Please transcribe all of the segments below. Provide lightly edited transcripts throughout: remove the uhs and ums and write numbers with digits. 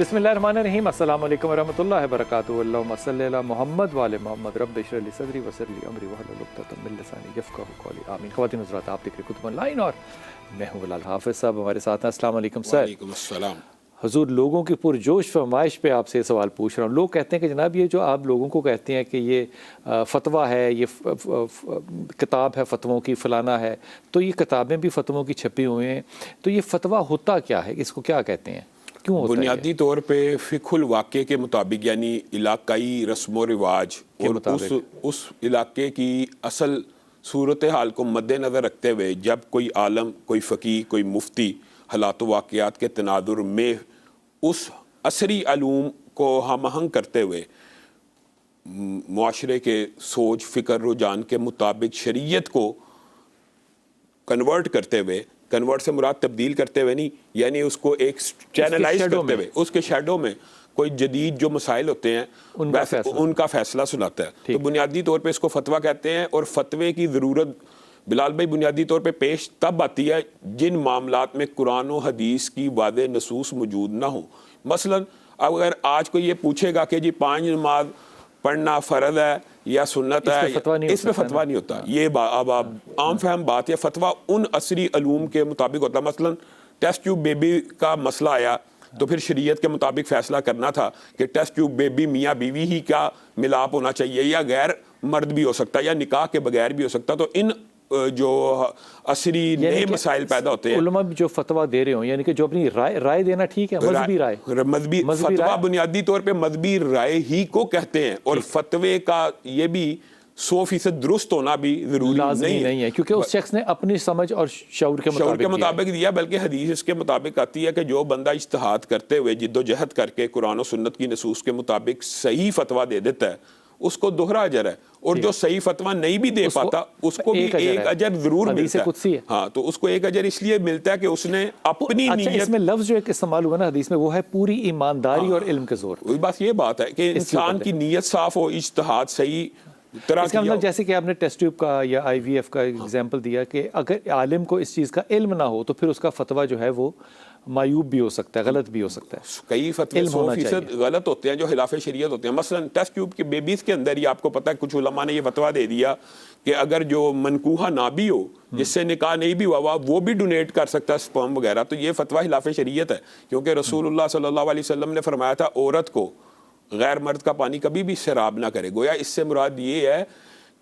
बिस्मिल्लाहिर्रहमानिर्रहीम अस्सलाम वालेकुम वरहमतुल्लाहि वबरकातुहू अल्लाहुम्मा सल्लि अला मुहम्मद व आले मोहम्मद रब्बि इश्रह ली सदरी वयस्सिर ली अमरी वहलुल उक़दतम मिन लिसानी यफ़क़हू क़ौली आमीन। ख़वातीन हज़रात, आप देख रहे कुतुब ऑनलाइन और मैं हूँ बिलाल हाफ़िज़ साहब हमारे साथ हैं। अस्सलाम वालेकुम सर। वालेकुम अस्सलाम। हुज़ूर, लोगों की पुरजोश फरमाइश पे आपसे ये सवाल पूछ रहा हूँ। लोग कहते हैं कि जनाब ये जो आप लोगों को कहते हैं कि ये फ़तवा है, ये किताब है फ़तवों की, फ़लाना है, तो ये किताबें भी फ़तवों की छपी हुई हैं, तो ये फ़तवा होता क्या है, इसको क्या कहते हैं, क्यों होता है? बुनियादी तौर पे फ़िक़्हुल वाक़े के मुताबिक यानी इलाकाई रस्म व रिवाज और उस इलाके की असल सूरत हाल को मद्देनज़र रखते हुए जब कोई आलम, कोई फ़क़ीह, कोई मुफ्ती हालात वाक़यात के तनादुर में उस असरी अलूम को हम आहंग करते हुए मुआशरे के सोच फ़िक्र रुझान के मुताबिक शरीयत को कन्वर्ट करते हुए, कन्वर्ट से मुराद तब्दील करते हुए नहीं, यानी उसको एक चैनलाइज करते हुए उसके शैडो में कोई जदीद जो मसाइल होते हैं उनका फैसला सुनाता है। तो बुनियादी तौर पे इसको फतवा कहते हैं। और फतवे की ज़रूरत बिलाल भाई बुनियादी तौर पे पेश तब आती है जिन मामलात में कुरान और हदीस की वादे नसूस मौजूद ना हो। मसलन अगर आज कोई ये पूछेगा कि जी 5 नमाज पढ़ना फ़र्ज़ है या सुन्नत है, इसमें फतवा नहीं होता। ये अब आम फहम बात है। फतवा उन असरी अलूम के मुताबिक होता है। मसलन टेस्ट ट्यूब बेबी का मसला आया तो फिर शरीयत के मुताबिक फ़ैसला करना था कि टेस्ट ट्यूब बेबी मियाँ बीवी ही का मिलाप होना चाहिए या गैर मर्द भी हो सकता है या निकाह के बगैर भी हो सकता। तो इन जो असरी नए मसाइल पैदा होते हैं, उलमा जो फतवा दे रहे हो, यानी कि जो अपनी राय देना, ठीक है, मजहबी राय, मजहबी फतवा बुनियादी तौर पे मजहबी राय ही को कहते हैं। और फतवे का ये भी 100% दुरुस्त होना भी जरूरी नहीं है, क्योंकि उस शख्स ने अपनी समझ और शऊर के मुताबिक दिया। बल्कि हदीस इसके मुताबिक आती है कि जो बंदा इज्तिहाद करते हुए जिद्दोजहद करके कुरान और सुन्नत की नसूस के मुताबिक सही फतवा दे देता है उसको दोहरा अजर है। और जो सही फतवा नहीं भी दे पाता उसको भी एक अजर जरूर मिलता है। हाँ, तो उसको एक अजर इसलिए मिलता है कि उसने अपनी नीयत। इसमें लफ्ज जो एक इस्तेमाल हुआ ना हदीस में, वो है पूरी ईमानदारी और इल्म के जोर। बस ये बात है कि इंसान की नीयत साफ हो, इज्तिहाद सही तरह इसका मतलब जैसे कि आपने टेस्ट ट्यूब का या IVF का एग्जाम्पल दिया कि अगर आलिम को इस चीज़ का इल्म ना हो तो फिर उसका फतवा जो है वो मायूब भी हो सकता है, गलत भी हो सकता है। कई फतवे 100% गलत होते हैं जो खिलाफ शरीयत होते हैं। मसलन टेस्ट ट्यूब के बेबीज़ के अंदर ही आपको पता है कुछ उलमा ने ये फतवा दे दिया कि अगर जो मनकूहा ना भी हो, जिससे निकाह नहीं भी हुआ, वो भी डोनेट कर सकता है स्पर्म वगैरह। तो ये फतवा खिलाफ शरीयत है, क्योंकि रसूलुल्लाह सल्लल्लाहु अलैहि वसल्लम ने फरमाया था औरत को गैर मर्द का पानी कभी भी शराब ना करे। गोया इससे मुराद ये है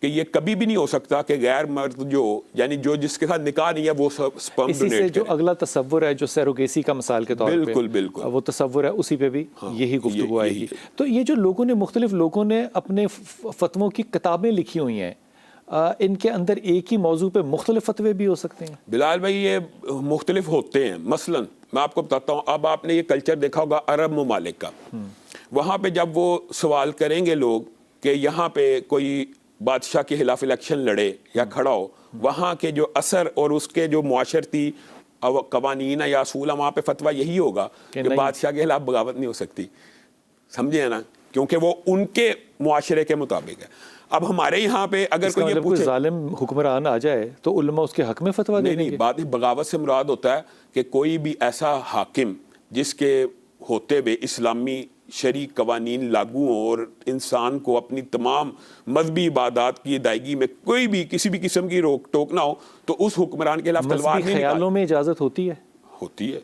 कि ये कभी भी नहीं हो सकता कि गैर मर्द जो यानी जो जिसके साथ निकाह नहीं है वो स्पर्म डोनेट करे। जो अगला तसव्वुर है जो सरोगेसी का मिसाल के तौर पे, बिल्कुल वो तसव्वुर है, उसी पे भी यही गुफ्तगू आएगी। तो ये जो लोगों ने मुख्तलिफ लोगों ने अपने फतवों की किताबें लिखी हुई हैं, इनके अंदर एक ही मौजू पे मुख्तलिफ फतवे भी हो सकते हैं। बिलाल भाई ये मुख्तलिफ होते हैं। मसलन मैं आपको बताता हूँ, अब आपने ये कल्चर देखा होगा अरब ममालिक का। वहाँ पे जब वो सवाल करेंगे लोग कि यहाँ पे कोई बादशाह के खिलाफ इलेक्शन लड़े या खड़ा हो, वहाँ के जो असर और उसके जो मुआशरती कवानीन या असूल, वहाँ पे फतवा यही होगा कि बादशाह के खिलाफ बगावत नहीं हो सकती। समझे ना, क्योंकि वो उनके मुआशरे के मुताबिक है। अब हमारे यहाँ पे अगर कोई ये पूछे जालिम हुक्मरान आ जाए तो उलमा उसके हक में फतवा देंगे? नहीं, बात बगावत से मुराद होता है कि कोई भी ऐसा हाकिम जिसके होते हुए इस्लामी शरी कवानीन लागू हो और इंसान को अपनी तमाम मजहबी इबादत की अदायगी में कोई भी किसी भी किस्म की रोक टोक ना हो, तो उस हुक्मरान के खिलाफ तलवार नहीं ख्यालों में इजाजत होती है।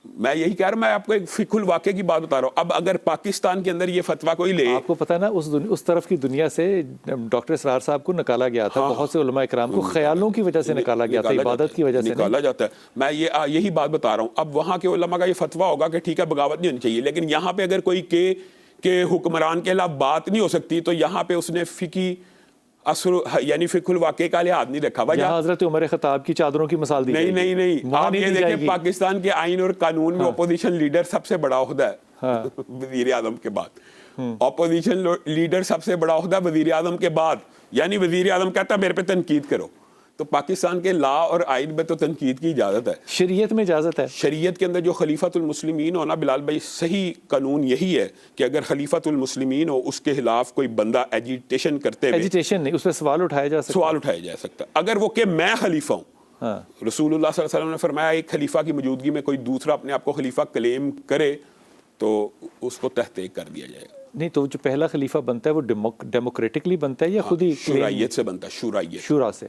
मैं यही कह रहा हूँ, मैं आपको एक फ़िक़्हुल वाक़े की बात बता रहा हूँ। अब अगर पाकिस्तान के अंदर ये फतवा कोई ले, आपको पता है ना उस तरफ की दुनिया से डॉक्टर इसरार साहब को निकाला गया था। बहुत से उलमा इकराम को ख्यालों की वजह से निकाला गया था, इबादत की वजह से निकाला जाता है। मैं यही बात बता रहा हूँ। अब वहाँ के उलमा का ये फतवा होगा कि ठीक है बगावत नहीं होनी चाहिए, लेकिन यहाँ पे अगर कोई के हुक्मरान के खिलाफ बात नहीं हो सकती तो यहाँ पे उसने फ़िकी असर यानी फ़िक़्हुल वाक़े का लिहाज नहीं रखा। यहाँ हज़रत उमर ख़त्ताब की चादरों की मिसाल दी। नहीं, आप ये देखें पाकिस्तान के आइन और कानून में अपोजिशन लीडर सबसे बड़ा ओहदा है वज़ीर आज़म के बाद। अपोजिशन लीडर सबसे बड़ा ओहदा वज़ीर आज़म के बाद, यानी वज़ीर आज़म कहता है मेरे पे तनकीद करो। तो पाकिस्तान के लॉ और आइन में तो तनकीद की इजाज़त है, शरीयत में इजाज़त है। शरीयत के अंदर जो खलीफतुल मुस्लिमीन होना, बिलाल भाई सही कानून यही है कि अगर खलीफतुल मुस्लिमीन हो उसके खिलाफ कोई बंदा एजिटेशन करते हुए, एजिटेशन नहीं, उस पर सवाल उठाया जा सकता। अगर वो कि मैं खलीफा हूँ, रसूलुल्लाह सल्लल्लाहु अलैहि वसल्लम ने फरमाया एक खलीफा की मौजूदगी में कोई दूसरा अपने आप को खलीफा क्लेम करे तो उसको तहकीक कर दिया जाएगा। नहीं तो जो पहला खलीफा बनता है वो डेमोक्रेटिकली बनता है या खुद ही शुराइयत से बनता है, शुराइयत, शुरा से,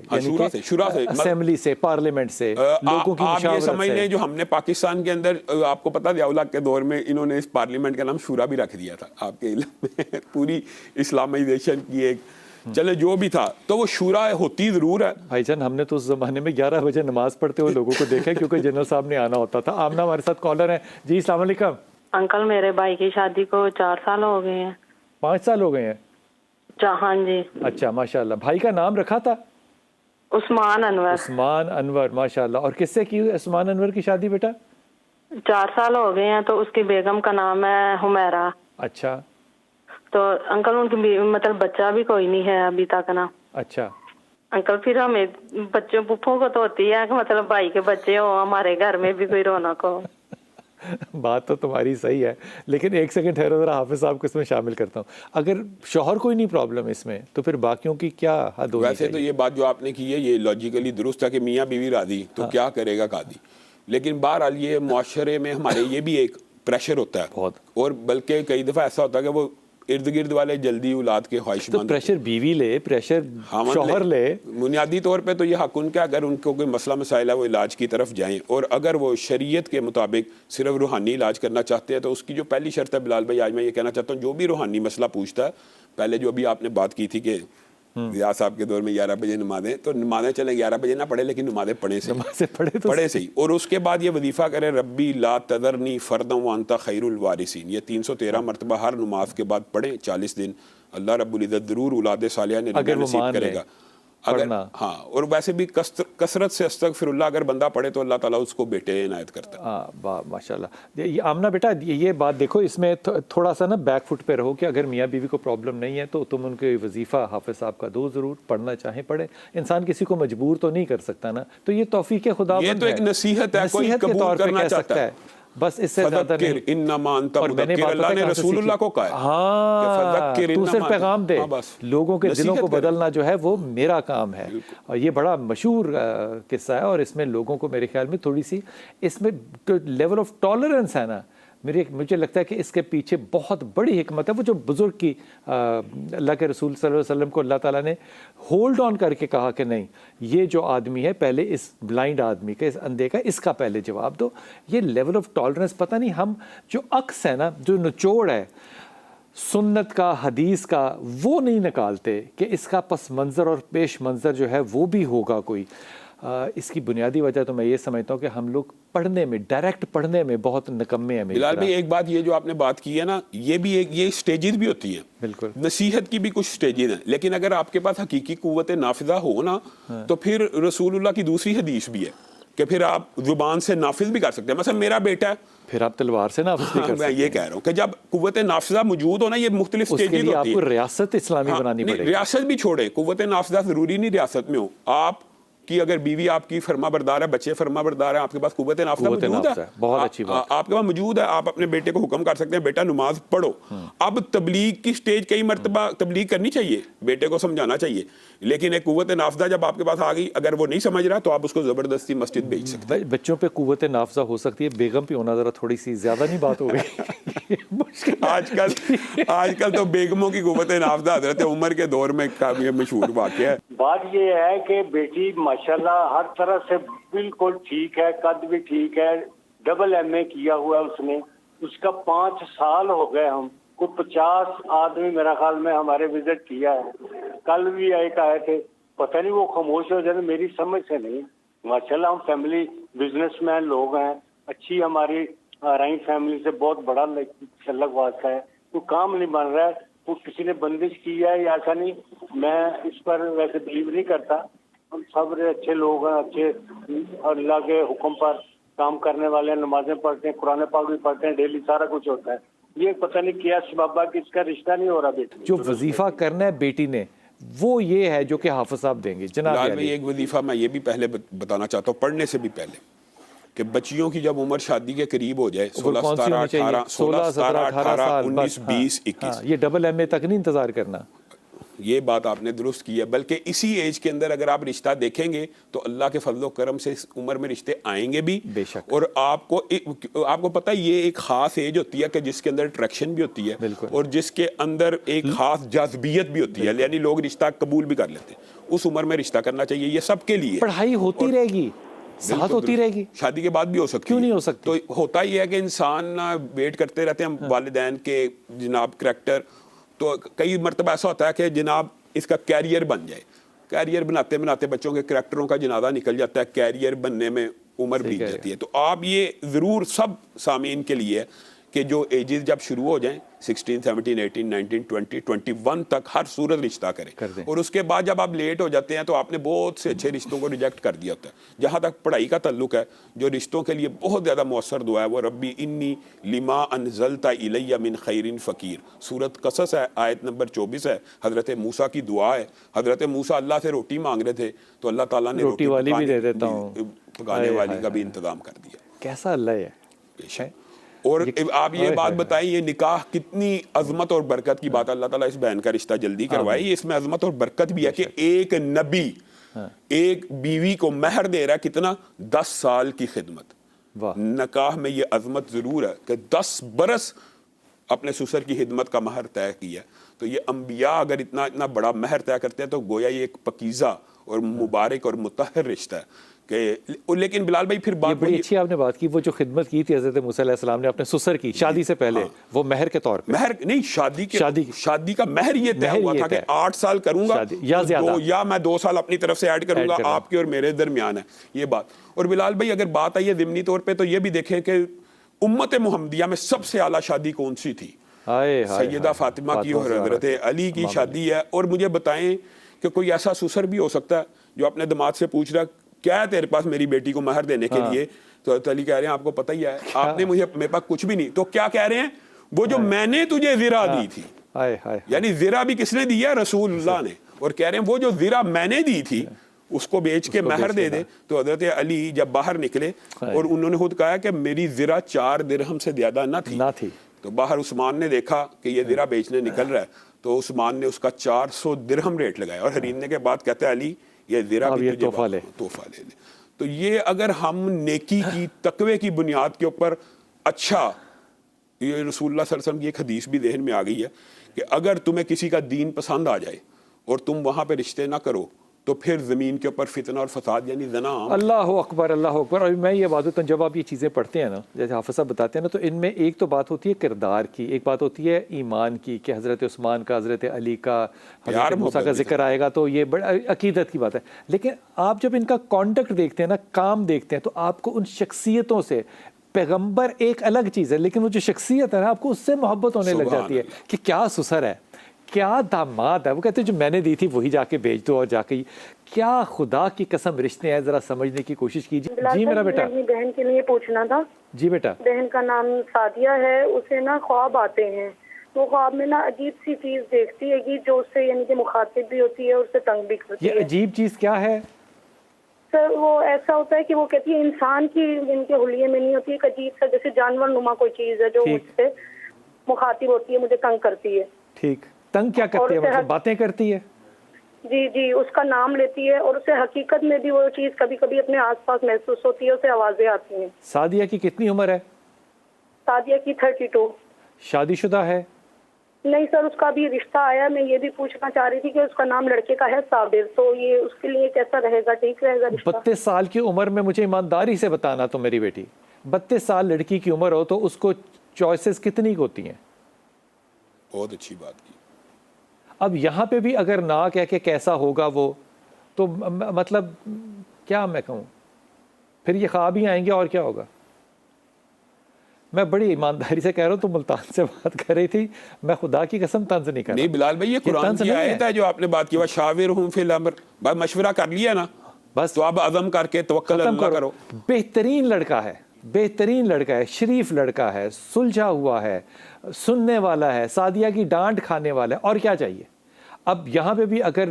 शुरा से, असेंबली से, पार्लियामेंट से, लोगों की आप ये मुशावरत समझ से। लें जो हमने पाकिस्तान के अंदर, आपको पता ज़िया-उल-हक के दौर में इन्होंने इस पार्लियामेंट का नाम शुरा भी रख दिया था आपके इल्म में पूरी इस्लामाइजेशन की एक, चले जो भी था, तो वो शुरा होती ज़रूर है। भाईजान हमने तो उस ज़माने में 11 बजे नमाज पढ़ते हुए लोगों को देखा क्योंकि जनरल साहब ने आना होता था। आमना हमारे साथ कॉलर है जी, अस्सलाम वालेकुम। अंकल मेरे भाई की शादी को 4 साल हो गए हैं। 5 साल हो गए हैं? हाँ जी। अच्छा माशाल्लाह। भाई का नाम रखा था? उस्मान अनवर। उस्मान अनवर, माशाल्लाह। और किससे की उस्मान अनवर की शादी बेटा? 4 साल हो गए हैं, तो उसकी बेगम का नाम है हुमैरा। अच्छा। तो अंकल उनकी मतलब बच्चा भी कोई नहीं है अभी तक ना। अच्छा अंकल फिर हमें बच्चों पुप्पों को तो होती है कि मतलब भाई के बच्चे हो, हमारे घर में भी कोई रौनक हो। बात तो तुम्हारी सही है, लेकिन एक सेकंड ठहरो जरा, हाफिज साहब को इसमें शामिल करता हूँ। अगर शौहर को ही नहीं प्रॉब्लम इसमें तो फिर बाकियों की क्या हद होगी? वैसे तो ये बात जो आपने की है ये लॉजिकली दुरुस्त है कि मियाँ बीवी राजी तो क्या करेगा कादी, लेकिन बहरहाल ये मुआशरे में हमारे ये भी एक प्रेशर होता है बहुत, और बल्कि कई दफ़ा ऐसा होता है कि वो इर्द गिर्द वाले जल्दी औलाद के ख्वाहिशमंद। तो प्रेशर बीवी ले, प्रेशर शौहर ले। बुनियादी तौर पे तो ये हक उनका, अगर उनको कोई मसला मसाइल है वो इलाज की तरफ जाएं, और अगर वो शरीयत के मुताबिक सिर्फ रूहानी इलाज करना चाहते हैं तो उसकी जो पहली शर्त है, बिलाल भाई आज मैं ये कहना चाहता हूँ, जो भी रूहानी मसला पूछता है, पहले जो अभी आपने बात की थी कि ज़िया साहब के दौर में 11 बजे नमाजें, तो नमाजें चले 11 बजे ना पढ़े लेकिन नमाजें पढ़े सही, पढ़े सही, और उसके बाद ये वजीफ़ा करें, रब्बी ला तदरनी फ़र्दम व अंता खैरुल वारिसीन, ये 313 मरतबा हर नमाज के बाद पढ़ें 40 दिन। अल्लाह रब्बुल इज़्ज़त ज़रूर औलाद सालिहा ने नसीब करेगा अगर, हाँ, और वैसे भी कसरत से अस्तगफिरुल्लाह अगर बंदा पढ़े तो अल्लाह ताला उसको बेटे इनायत करता है। वाह माशाल्लाह। ये आमना बेटा ये बात देखो, इसमें थोड़ा सा ना बैक फुट पे रहो कि अगर मियाँ बीवी को प्रॉब्लम नहीं है तो तुम उनके वजीफ़ा हाफिज साहब का दो ज़रूर, पढ़ना चाहें पढ़े। इंसान किसी को मजबूर तो नहीं कर सकता ना, तो ये तौफीक खुदा, ये तो एक नसीहत है, कोई कबूल करना चाहता है, बस इससे ज्यादा नहीं। और मैंने अल्लाह ने रसूलुल्लाह को कहा है, हाँ, तू सिर्फ पैगाम दे, लोगों के दिलों को बदलना जो है वो मेरा काम है। और ये बड़ा मशहूर किस्सा है, और इसमें लोगों को मेरे ख्याल में थोड़ी सी इसमें लेवल ऑफ टॉलरेंस है ना, मुझे लगता है कि इसके पीछे बहुत बड़ी हिकमत है। वो जो बुज़ुर्ग की अल्लाह के रसूल सल्लल्लाहु अलैहि वसल्लम को अल्लाह ताला ने होल्ड ऑन करके कहा कि नहीं, ये जो आदमी है पहले इस ब्लाइंड आदमी का, इस अंधे का, इसका पहले जवाब दो। ये लेवल ऑफ टॉलरेंस पता नहीं, हम जो अक्स है ना, जो निचोड़ है सुन्नत का, हदीस का, वो नहीं निकालते कि इसका पस मंज़र और पेश मंज़र जो है वो भी होगा कोई। इसकी बुनियादी वजह तो मैं ये समझता हूँ कि हम लोग पढ़ने में, डायरेक्ट पढ़ने में बहुत निकम्मे हैं। बिलाल भाई एक बात, ये जो आपने बात की है ना, ये भी एक, ये स्टेजेस भी होती है, बिल्कुल नसीहत की भी कुछ स्टेजेस हैं, लेकिन अगर आपके पास हकीकी कुव्वत नाफिजा हो ना, तो फिर रसूलुल्लाह की दूसरी हदीस भी है कि फिर आप जुबान से नाफिज भी कर सकते हैं। मतलब मेरा बेटा, फिर आप तलवार से नाफिज भी कर सकते हैं। मैं ये कह रहा हूँ कि जब कुव्वत नाफिजा मौजूद हो ना, ये मुख्तलिफ स्टेजेस होती है। आपको रियासत इस्लामी बनानी पड़ेगी। रियासत भी छोड़े, कुव्वत नाफिजा जरूरी नहीं रियासत में हो, आप कि अगर बीवी आपकी फरमा बरदार है, बच्चे फरमा बरदार है, आपके पास कुव्वत नाफिजा मौजूद है, बहुत अच्छी बात, आपके पास मौजूद है, आप अपने बेटे को हुक्म कर सकते हैं, बेटा नमाज पढ़ो। अब तबलीग की स्टेज कई मरतबा तबलीग करनी चाहिए, बेटे को समझाना चाहिए, लेकिन एक कुव्वत नाफिजा जब आपके पास आ गई, अगर वो नहीं समझ रहा तो आप उसको जबरदस्ती मस्जिद भेज सकते हैं। बच्चों पे कुव्वत नाफिजा हो सकती है, बेगम पे होना जरा थोड़ी सी ज्यादा नहीं बात हो गई। आजकल तो बेगमों की कुव्वत नाफिजा हज़रत उमर के दौर में काफी मशहूर वाक़या है। बात ये है कि बेटी माशाल्लाह हर तरह से बिल्कुल ठीक है, कद भी ठीक है, डबल MA किया हुआ है उसने, उसका 5 साल हो गए। हम को 50 आदमी मेरा ख्याल में हमारे विजिट किया है, कल भी एक आए थे, पता नहीं वो खामोश हो जाए, मेरी समझ से नहीं। माशाल्लाह हम फैमिली बिजनेसमैन लोग हैं, अच्छी हमारी राइन फैमिली से बहुत बड़ा तल्लुक वास्ता है, तो काम नहीं बन रहा है, वो किसी ने बंदिश की है या ऐसा नहीं, मैं इस पर वैसे बिलीव नहीं करता। हम सब अच्छे लोग हैं, अच्छे अल्लाह के हुक्म पर काम करने वाले हैं, नमाजें पढ़ते हैं, कुरान पाक भी पढ़ते हैं, डेली सारा कुछ होता है। ये पता नहीं क्या बाबा कि इसका रिश्ता नहीं हो रहा बेटी। जो वजीफा करना है बेटी ने वो ये है जो कि हाफिज साहब देंगे। जनाब एक वजीफा मैं ये भी पहले बताना चाहता हूँ, पढ़ने से भी पहले, कि बच्चियों की जब उम्र शादी के करीब हो जाए, 16, 17, 18, 19, 20, 21, ये डबल MA तक नहीं इंतजार करना। ये बात आपने दुरुस्त की है, बल्कि इसी एज के अंदर अगर आप रिश्ता देखेंगे तो अल्लाह के फजलो करम से इस उम्र में रिश्ते आएंगे भी बेशक। और आपको पता है ये एक खास एज होती है कि जिसके अंदर अट्रैक्शन भी होती है और जिसके अंदर एक खास जाज़बियत भी होती है, यानी लोग रिश्ता कबूल भी कर लेते हैं। उस उम्र में रिश्ता करना चाहिए, ये सबके लिए। पढ़ाई होती रहेगी, साथ होती रहेगी, शादी के बाद भी हो सकती है। क्यों नहीं हो सकती? तो होता ही है कि इंसान ना वेट करते रहते हैं वालिदैन के जनाब करैक्टर, तो कई मरतबा ऐसा होता है कि जनाब इसका कैरियर बन जाए, कैरियर बनाते बनाते बच्चों के करैक्टरों का जनाजा निकल जाता है, कैरियर बनने में उम्र बीत जाती है। तो आप ये ज़रूर सब सामीन के लिए कि जो एजेस जब शुरू हो जाएं 16, 17, 18, 19, 20, 21 तक हर सूरत रिश्ता करें और उसके बाद जब आप लेट हो जाते हैं तो आपने बहुत से अच्छे रिश्तों को रिजेक्ट कर दिया होता है। जहाँ तक पढ़ाई का ताल्लुक है, जो रिश्तों के लिए बहुत ज़्यादा मौसर दुआ है वो रब्बी इन्नी लिमा अनज़लता इलैया मिन खैरिन फ़कीर, सूरत कसस है, आयत नंबर 24 है। हज़रत मूसा की दुआ है, हज़रत मूसा अल्लाह से रोटी मांग रहे थे तो अल्लाह ताला ने रोटी वाली भी दे देता हूँ, पकाने वाली का भी इंतज़ाम कर दिया। कैसा अल्लाह है। और आप ये बात बताएं, ये निकाह कितनी अजमत और बरकत की बात, अल्लाह ताला इस बहन का रिश्ता जल्दी करवाए। इसमें अजमत और बरकत भी है कि एक नबी एक बीवी को महर दे रहा है, कितना? 10 साल की खिदमत। निकाह में ये अजमत जरूर है कि 10 बरस अपने ससुर की खिदमत का महर तय किया। तो ये अंबिया अगर इतना इतना बड़ा महर तय करते हैं तो गोया ये एक पकीज़ा और मुबारक और मुतहर रिश्ता है कि। लेकिन बिलाल भाई फिर बात बड़ी अच्छी आपने बात की, वो जो खिदमत की थी हज़रत मूसा अलैहिस्सलाम ने अपने ससुर की शादी से पहले, वो महर के तौर पे, महर नहीं, शादी का महर ये तय हुआ था कि 8 साल करूंगा या मैं 2 साल अपनी तरफ से ऐड करूंगा, आपके और मेरे दरमियान है ये बात। और बिलाल भाई अगर बात आई है ज़िमनी तौर पर तो ये भी देखें कि उम्मत मुहम्मदिया में सबसे आला शादी कौन सी थी? सैयदा फातिमा की और हज़रत अली की शादी है। और मुझे बताएं कि कोई ऐसा ससुर भी हो सकता है जो अपने दामाद से पूछ रहा क्या है तेरे पास मेरी बेटी को महर देने के लिए? तो अली कह रहे हैं आपको पता ही है, आपने मुझे, मेरे पास कुछ भी नहीं, तो क्या कह रहे हैं? वो जो मैंने तुझे ज़िरा दी थी, यानी ज़िरा भी किसने दिया? रसूलुल्लाह ने। और कह रहे हैं वो जो ज़िरा मैंने दी थी उसको बेच के महर दे दे। तो हज़रत अली जब बाहर निकले और उन्होंने खुद कहा कि मेरी ज़िरा 4 दिरहम से ज़्यादा ना थी। तो बाहर उस्मान ने देखा कि ये ज़िरा बेचने निकल रहा है, तो उस्मान ने उसका 400 दिरहम रेट लगाया और खरीदने के बाद कहते हैं अली ये ज़िरा भी तुझे तोहफा ले। तो ये अगर हम नेकी की तकवे की बुनियाद के ऊपर, अच्छा ये रसूलुल्लाह सल्लल्लाहु अलैहि वसल्लम की एक हदीस भी जहन में आ गई है कि अगर तुम्हें किसी का दीन पसंद आ जाए और तुम वहाँ पे रिश्ते ना करो तो फिर ज़मीन के ऊपर फितना और फसाद यानी जना। अल्लाह अकबर, अल्लाह अकबर। और मैं ये बात होता हूँ जब आप ये चीज़ें पढ़ते हैं ना, जैसे हाफ़िज़ साहब बताते हैं ना, तो इनमें एक तो बात होती है किरदार की, एक बात होती है ईमान की कि हज़रत उस्मान का, हज़रत अली का, हज़रत मूसा का जिक्र आएगा तो ये बड़ा अकीदत की बात है। लेकिन आप जब इनका कॉन्डक्ट देखते हैं ना, काम देखते हैं, तो आपको उन शख्सियतों से, पैगम्बर एक अलग चीज़ है लेकिन वो जो शख्सियत है ना आपको उससे मोहब्बत होने लग जाती है कि क्या ससुर है, क्या दामाद है। वो कहते हैं जो मैंने दी थी वही जाके बेच दो और जाके, क्या खुदा की कसम रिश्ते हैं, जरा समझने की कोशिश कीजिए। जी मेरा बेटा, बहन के लिए पूछना था। जी बेटा। बहन का नाम सादिया है, उसे ना ख्वाब आते हैं, वो ख्वाब में ना अजीब सी चीज देखती है कि जो उससे यानी कि मुखातिब भी होती है और उससे तंग भी करती है। ये अजीब चीज क्या है सर? वो ऐसा होता है कि वो कहती है इंसान की इनके हुलिये में नहीं होती, एक अजीब सा जैसे जानवर नुमा कोई चीज है जो मुझसे मुखातिब होती है, मुझे तंग करती है। ठीक, तंग क्या करती है? मतलब बातें करती है? जी, उसका नाम लेती है और उसे हकीकत में भी वो चीज कभी कभी अपने आसपास महसूस होती है, उसे आवाजें आती हैं। सादिया की कितनी उम्र है? सादिया की 32। शादीशुदा है? नहीं सर, उसका भी रिश्ता आया। मैं ये भी पूछना चाह रही थी कि उसका नाम लड़के का है साबिर, तो ये उसके लिए कैसा रहेगा, ठीक रहेगा रिश्ता? 32 साल की उम्र में, मुझे ईमानदारी से बताना तो मेरी बेटी, 32 साल लड़की की उम्र हो तो उसको चॉइसेस कितनी होती हैं? बहुत अच्छी बात की। अब यहाँ पे भी अगर ना कह के कैसा होगा वो, तो मतलब क्या मैं कहूँ, फिर ये ख्वाब ही आएंगे और क्या होगा। मैं बड़ी ईमानदारी से कह रहा हूँ, तो मुल्तान से बात कर रही थी, मैं खुदा की कसम तंज नहीं कर रहा। नहीं बिलाल भाई, ये कुरान की आयत है जो आपने बात की, शाविरहुम फिल अम्र, भाई मशवरा कर लिया ना बस, तो अब अज़म करके तवक्कल अल्लाह करो। बेहतरीन लड़का है, बेहतरीन लड़का है, शरीफ लड़का है, सुलझा हुआ है, सुनने वाला है, सादिया की डांट खाने वाला है, और क्या चाहिए। अब यहाँ पे भी अगर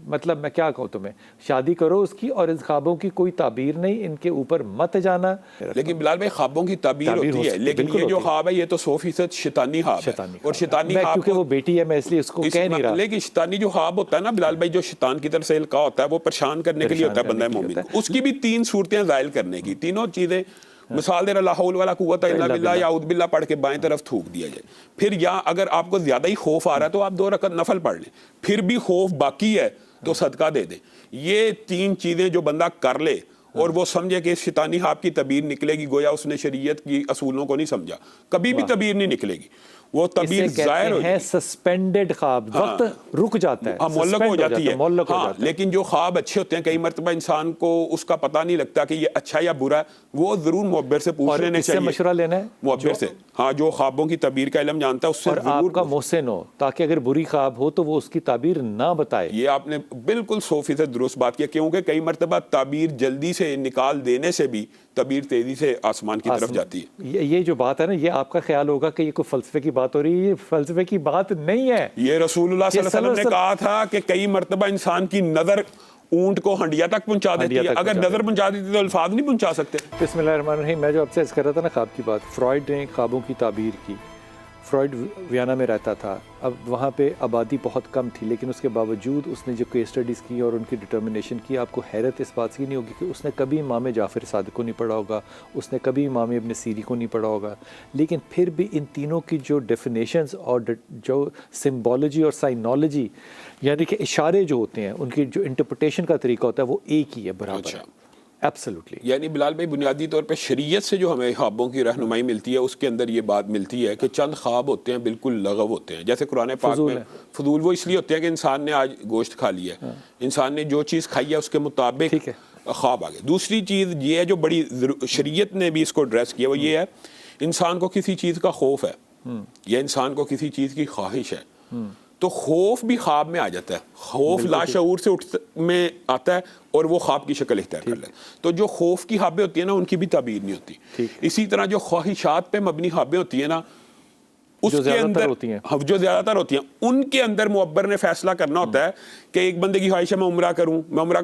मतलब मैं क्या कहूँ तुम्हें, शादी करो उसकी और इन ख्वाबों की कोई ताबीर नहीं, इनके ऊपर मत जाना। लेकिन बिलाल भाई ख्वाबों की ताबीर होती है, लेकिन ये जो ख्वाब है ये तो 100% शैतानी ख्वाब है। और शैतानी ख्वाब, क्योंकि वो बेटी है मैं इसलिए उसको कह नहीं रहा, लेकिन शैतानी जो ख्वाब होता है ना बिलाल भाई, जो शैतान की तरफ से इल्का होता है, वो परेशान करने के लिए होता है बंदा मोमिन को। उसकी भी 3 सूरतें ज़ायल करने की, तीनों चीज़ें मिसाल दे रहा, ला हौल वला कुव्वता इल्ला बिल्लाह या औज़ बिल्लाह पढ़ के बाएं तरफ थूक दिया जाए। फिर या अगर आपको ज्यादा ही खौफ आ रहा है तो आप 2 रकअत नफल पढ़ लें, फिर भी खौफ बाकी है तो सदका दे दें। ये 3 चीजें जो बंदा कर ले और वो समझे कि शैतानी ख्वाब की तबीर निकलेगी, गोया उसने शरीयत की असूलों को नहीं समझा, कभी भी तबीर नहीं निकलेगी, वो तबीर जाहिर हो है सस्पेंडेड ख्वाब, वक्त रुक जाता है, मुअल्लक हो जाती है। लेकिन जो ख्वाब अच्छे होते हैं, कई मरतबा इंसान को उसका पता नहीं लगता कि ये अच्छा या बुरा है, वो जरूर मुअब्बिर से पूछ लेने चाहिए, मशवरा लेना है मुअब्बिर से। हाँ, जो ख्वाबों की तबीर का इल्म जानता है उससे और आपका मोहसिन हो, ताकि अगर बुरी ख्वाब हो तो वो उसकी ताबीर ना बताए। ये आपने बिल्कुल 100% दुरुस्त बात की, क्योंकि कई मरतबा ताबीर जल्दी से निकाल देने से भी तबीर तेजी से आसमान की तरफ जाती है। ये जो बात है ना, ये आपका ख्याल होगा कि ये कोई फलसफे की बात हो रही है, ये फलसफे की बात नहीं है। ये रसूलुल्लाह सल्लल्लाहु अलैहि वसल्लम ने कहा था कि कई मरतबा इंसान की नजर ऊंट को हंडिया तक पहुंचा देती है, अगर नजर पहुंचा देती तो अल्फाज नहीं पहुंचा सकते। बिस्मिल्लाहिर्रहमानिर्रहीम। मैं जो आपसे अर्ज़ कर रहा था ना ख्वाब की बात, फ्रॉइड ने ख्वाबों की ताबीर की। फ्रॉइड वियना में रहता था, अब वहाँ पे आबादी बहुत कम थी, लेकिन उसके बावजूद उसने जो केस स्टडीज़ की और उनकी डिटर्मिनेशन की, आपको हैरत इस बात की नहीं होगी कि उसने कभी इमाम जाफ़र सादिक को नहीं पढ़ा होगा, उसने कभी इमाम इब्न सीरी को नहीं पढ़ा होगा, लेकिन फिर भी इन तीनों की जो डेफिनेशंस और जो सिम्बोलॉजी और साइनोलॉजी, यानी कि इशारे जो होते हैं, उनकी जो इंटरप्रिटेशन का तरीका होता है वो एक ही है, बराबर है। एब्सोल्युटली। यानी बिलाल भाई, बुनियादी तौर पे शरीयत से जो हमें ख्वाबों की रहनुमाई मिलती है, उसके अंदर ये बात मिलती है कि चंद ख्वाब होते हैं बिल्कुल लगव होते हैं, जैसे कुरान पाक में फजूल वो इसलिए होते हैं कि इंसान ने आज गोश्त खा लिया है, इंसान ने जो चीज़ खाई है उसके मुताबिक ख्वाब आ गए। दूसरी चीज़ ये है जो बड़ी शरीयत ने भी इसको एड्रेस किया, वो ये है इंसान को किसी चीज़ का खौफ है या इंसान को किसी चीज़ की ख्वाहिश है, तो खौफ भी ख्वाब में आ जाता है। खौफ लाशऊर से उठ में आता है और वो ख्वाब की शक्ल इख्तियार कर लेता है। तो जो खौफ की ख्वाबें होती है ना, उनकी भी ताबीर नहीं होती। इसी तरह जो ख्वाहिशात पे मबनी ख्वाबें होती है ना, उसके अंदर जो ज्यादातर होती हैं, उनके अंदर मुअब्बर ने फैसला करना होता है कि एक बंदे की ख्वाहिश है मैं उम्रा करूं,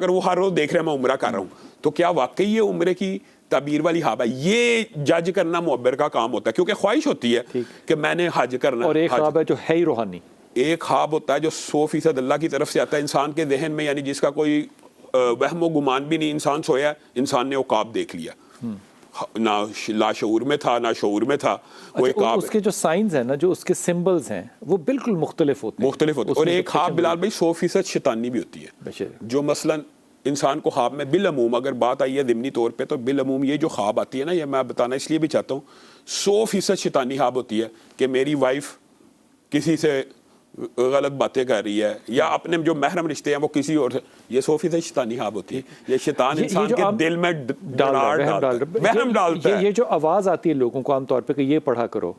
वो हर रोज देख रहा है मैं उम्रा कर रहा हूं, तो क्या वाकई ये उम्रे की ताबीर वाली ख्वाब है? ये जज करना मुअब्बर का काम होता है, क्योंकि ख्वाहिश होती है कि मैंने हज करना, और एक ख्वाब है जो है ही रूहानी, एक ख्वाब होता है जो 100% अल्लाह की तरफ से आता है इंसान के जहन में, यानी जिसका कोई वहम गुमान भी नहीं। इंसान सोया, इंसान ने औकाब देख लिया, ना लाशऊर में था ना शऊर में था, वो एक ख्वाब। उसके जो साइंस हैं ना, जो उसके सिंबल्स हैं, वो बिल्कुल मुख्तलिफ होते हैं। और एक ख्वाब बिलाल भाई 100% शैतानी भी होती है, जो मसलन इंसान को ख्वाब में बिलअमूम, अगर बात आई है ज़िमनी तौर पे, तो बिलअमूम ये जो ख्वाब आती है ना, ये मैं बताना इसलिए भी चाहता हूँ, 100% शैतानी ख्वाब होती है कि मेरी वाइफ किसी से गलत बातें कर रही है या अपने जो महरम रिश्ते हैं वो किसी और से, ये 100% शैतानी ख्वाब होती है। ये शैतान इंसान के दिल में वहम डालता है। ये जो आवाज़ आती है लोगों को आमतौर पे कि ये पढ़ा करो,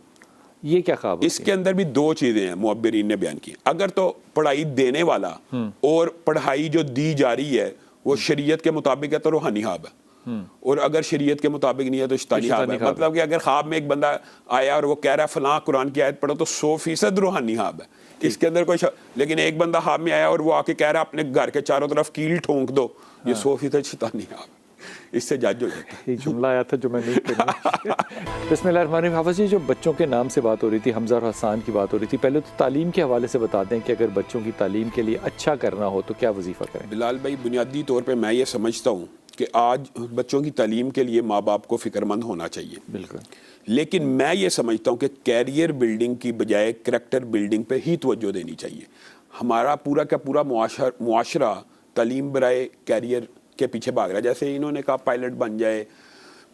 ये क्या ख्वाब? इसके अंदर भी 2 चीजें हैं मुअब्बिरीन ने बयान की। अगर तो पढ़ाई देने वाला और पढ़ाई जो दी जा रही है वो शरीयत के मुताबिक है तो रूहानी ख्वाब है, और अगर शरीयत के मुताबिक नहीं है तो शैतानी ख्वाब है। मतलब कि अगर ख्वाब में एक बंदा आया और वो कह रहा है फलां कुरान की आयत पढ़ो, तो 100% रूहानी ख्वाब है, इसके अंदर कोई लेकिन एक बंदा ख्वाब में आया और वो आके कह रहा है अपने घर के चारों तरफ कील ठोंक दो, ये 100% शैतानी ख्वाब है, इससे जज हो जाता है। ये जुमला आया था जो मैं नहीं पढ़ा। बिस्मिल्लाहिर्रहमानिर्रहीम। हाफ़िज़ जी, जो बच्चों के नाम से बात हो रही थी, हमज़ा और हसन की बात हो रही थी, पहले तो तालीम के हवाले से बता दें कि अगर बच्चों की तालीम के लिए अच्छा करना हो तो क्या वजीफ़ा करें? बिलाल भाई, बुनियादी तौर पर मैं ये समझता हूँ कि आज बच्चों की तालीम के लिए माँ बाप को फ़िक्रमंद होना चाहिए, बिल्कुल, लेकिन मैं ये समझता हूँ कि कैरियर बिल्डिंग की बजाय करैक्टर बिल्डिंग पे ही तवज्जो देनी चाहिए। हमारा पूरा का पूरा मुआशरा तालीम बराए कैरियर के पीछे भाग रहा है। जैसे इन्होंने कहा पायलट बन जाए,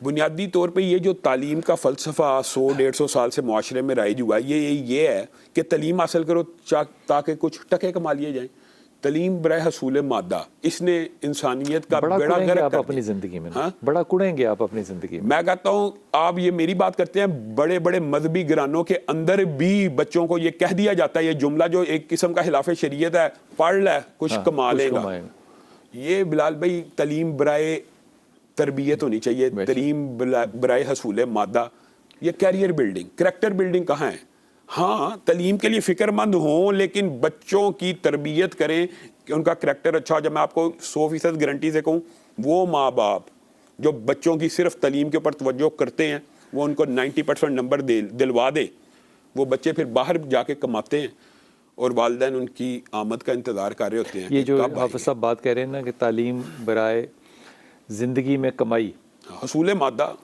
बुनियादी तौर पे ये जो तालीम का फ़लसफ़ा 100-150 साल से मुआशरे में राइज हुआ है, ये है कि तालीम हासिल करो ताकि कुछ टके कमा लिए जाएँ। तालीम बराए हसूल मादा, इसने इंसानियत का बेड़ा गर्क आप अपनी ज़िंदगी में, हाँ? बड़ा कुड़ेंगे आप अपनी ज़िंदगी में। मैं कहता हूँ आप ये मेरी बात करते हैं, बड़े बड़े मजहबी घरानों के अंदर भी बच्चों को ये कह दिया जाता है, ये जुमला जो एक किस्म का खिलाफ शरीयत है, पढ़ ले कुछ कमा लेगा। ये बिलाल भाई तालीम बराए तरबियत होनी चाहिए, तालीम बराए हसूल मादा, ये कैरियर बिल्डिंग, करैक्टर बिल्डिंग कहाँ है? हाँ, तालीम के लिए फ़िक्रमंद हों, लेकिन बच्चों की तरबियत करें कि उनका करैक्टर अच्छा हो। जब मैं आपको 100% गारंटी से कहूँ, वो माँ बाप जो बच्चों की सिर्फ तालीम के ऊपर तवज्जो करते हैं, वो उनको 90% नंबर दिलवा दे, वो बच्चे फिर बाहर जाके कमाते हैं और वालिदैन उनकी आमद का इंतज़ार कर रहे होते हैं। ये जो हाफ़िज़ साहब बात कह रहे हैं ना कि तालीम बराए ज़िंदगी में कमाई, हसूल मादा,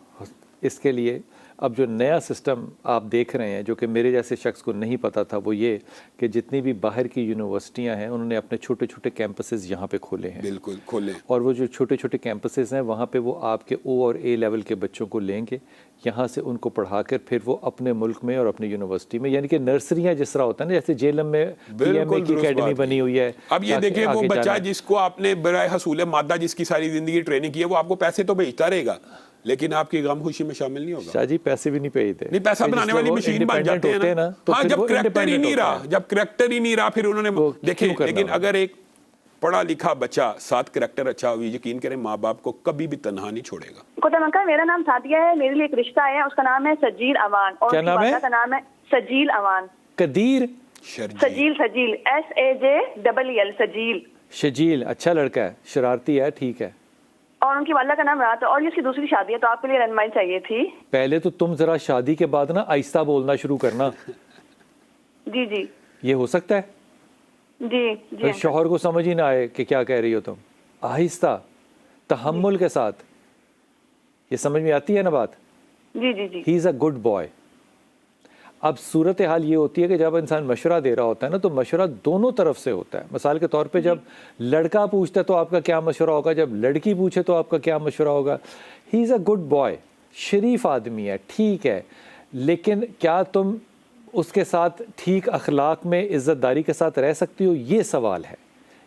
इसके लिए अब जो नया सिस्टम आप देख रहे हैं, जो कि मेरे जैसे शख्स को नहीं पता था, वो ये कि जितनी भी बाहर की यूनिवर्सिटियां हैं उन्होंने अपने छोटे छोटे कैंपसेस यहाँ पे खोले हैं। बिल्कुल खोले। और वो जो छोटे छोटे कैंपसेस हैं वहाँ पे वो आपके ओ और ए लेवल के बच्चों को लेंगे, यहाँ से उनको पढ़ाकर फिर वो अपने मुल्क में और अपनी यूनिवर्सिटी में, यानी कि नर्सरियाँ जिस तरह होता है ना, जैसे जेलम में PMA की अकेडमी बनी हुई है। अब ये देखिए, वो बच्चा जिसको आपने बराए हसूल मादा जिसकी सारी ज़िंदगी ट्रेनिंग की है, वो आपको पैसे तो भेजता रहेगा लेकिन आपकी गम खुशी में शामिल नहीं होगा। शाह जी पैसे भी नहीं भेजते, नहीं, पैसा बनाने वाली मशीन बन जाते हैं ना। तो हाँ, जब करैक्टर ही नहीं रहा, जब करैक्टर ही नहीं रहा, फिर उन्होंने देखे। लेकिन अगर एक पढ़ा लिखा बच्चा साथ करैक्टर अच्छा हो, यकीन करें माँ बाप को कभी भी तनहा नहीं छोड़ेगा। खुदा अंकल, मेरा नाम सादिया है, मेरे लिए एक रिश्ता है, उसका नाम है सजील अवान और क्या नाम है? का नाम है सजील अवान। कदीर सजील SAJEEL सजील। शजील अच्छा लड़का है, शरारती है, ठीक है। और उनकी वाला का नाम रात है और ये उसकी दूसरी शादी है, तो आपके लिए रहनुमाई चाहिए थी। पहले तो तुम जरा शादी के बाद ना आहिस्ता बोलना शुरू करना। जी जी, ये हो सकता है जी जी। फिर शौहर को समझ ही ना आए कि क्या कह रही हो तुम। आहिस्ता, तहम्मुल के साथ, ये समझ में आती है ना बात? जी जी जी। He is a good boy. अब सूरत हाल ये होती है कि जब इंसान मशवरा दे रहा होता है ना, तो मशवरा दोनों तरफ से होता है। मिसाल के तौर पे जब लड़का पूछता है तो आपका क्या मशवरा होगा, जब लड़की पूछे तो आपका क्या मशवरा होगा। He is a good boy, शरीफ आदमी है, ठीक है, लेकिन क्या तुम उसके साथ ठीक अखलाक में इज़्ज़तदारी के साथ रह सकती हो? ये सवाल है,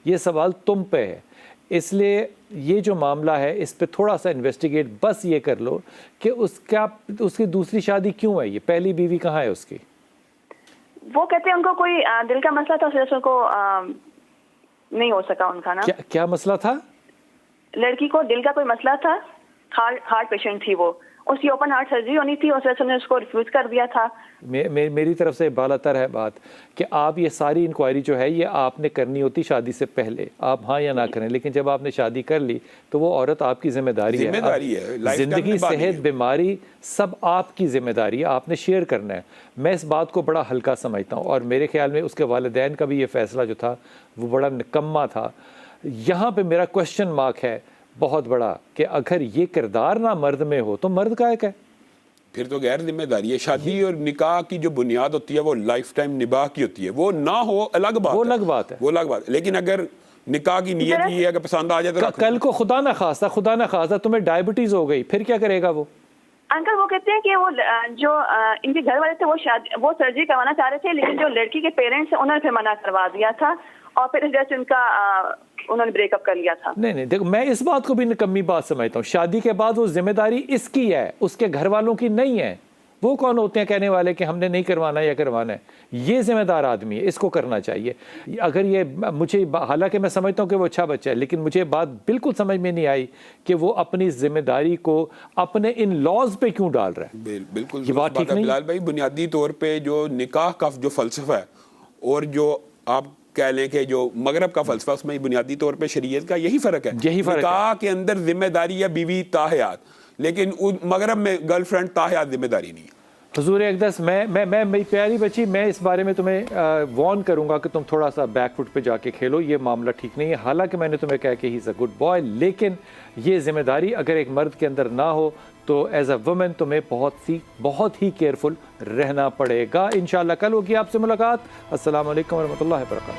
ये सवाल तुम पे है। इसलिए ये जो मामला है इस पे थोड़ा सा इन्वेस्टिगेट बस ये कर लो कि उसकी दूसरी शादी क्यों है, ये पहली बीवी कहाँ है उसकी? वो कहते हैं उनको कोई दिल का मसला था, उसको को नहीं हो सका उनका ना। क्या मसला था? लड़की को दिल का कोई मसला था, हार्ट पेशेंट थी वो, उसकी ओपन हार्ट सर्जरी होनी थी, उस वजह से उसको रिफ्यूज कर दिया था। मेरी तरफ से बालातर है बात कि आप ये सारी इंक्वायरी जो है ये आपने करनी होती शादी से पहले। आप हाँ या ना करें, लेकिन जब आपने शादी कर ली तो वो औरत आपकी जिम्मेदारी है। जिंदगी, सेहत, बीमारी सब आपकी जिम्मेदारी है, आपने शेयर करना है। मैं इस बात को बड़ा हल्का समझता हूँ और मेरे ख्याल में उसके वालिदैन का भी ये फैसला जो था वो बड़ा निकम्मा था। यहाँ पे मेरा क्वेश्चन मार्क है बहुत बड़ा कि अगर ये किरदार ना मर्द में हो तो मर्द का है, फिर तो गैर जिम्मेदारी है। शादी और निकाह की जो बुनियाद होती है वो लाइफ टाइम निभाह की होती है, वो ना हो अलग बात, वो अलग बात है, वो अलग बात। लेकिन अगर निकाह की नीयत ही है, अगर पसंद आ जाए तो कल को खुदा ना खास्ता तुम्हें डायबिटीज हो गई, फिर क्या करेगा वो? अंकल वो कहते हैं कि वो जो इनके घर वाले थे वो सर्जरी करवाना चाह रहे थे, लेकिन जो लड़की के पेरेंट्स हैं उन्होंने फिर मना करवा दिया था और फिर इस वजह से उनका उन्होंने ब्रेकअप कर लिया था। नहीं देखो, मैं इस बात को भी निकम्मी बात समझता हूँ। शादी के बाद वो जिम्मेदारी इसकी है, उसके घर वालों की नहीं है। वो कौन होते हैं कहने वाले कि हमने नहीं करवाना या करवाना है? ये जिम्मेदार आदमी है, इसको करना चाहिए। अगर ये मुझे, हालांकि मैं समझता हूँ कि वो अच्छा बच्चा है, लेकिन मुझे बात बिल्कुल समझ में नहीं आई कि वो अपनी जिम्मेदारी को अपने इन लॉज पे क्यों डाल रहा है। बिल्कुल ये बात ठीक नहीं। बिलाल भाई, बुनियादी तौर पे जो निकाह का जो फलसफा है और जो आप कह लें कि जो मगरब का फलसफा, उसमें बुनियादी तौर पे शरीयत का यही फर्क है। निकाह के अंदर जिम्मेदारी है बीवी ताहयात, लेकिन मगरब में गर्लफ्रेंड ताहयात जिम्मेदारी नहीं है। हुजूर अक़दस, मैं मेरी प्यारी बच्ची, मैं इस बारे में तुम्हें वार्न करूंगा कि तुम थोड़ा सा बैकफुट पे जाके खेलो। ये मामला ठीक नहीं है। हालांकि मैंने तुम्हें कहा कि ही इज़ अ गुड बॉय, लेकिन ये जिम्मेदारी अगर एक मर्द के अंदर ना हो तो एज अ वुमेन तुम्हें बहुत ही केयरफुल रहना पड़ेगा। इंशाअल्लाह कल होगी आपसे मुलाकात। अस्सलाम वालेकुम व रहमतुल्लाहि व बरकातहू।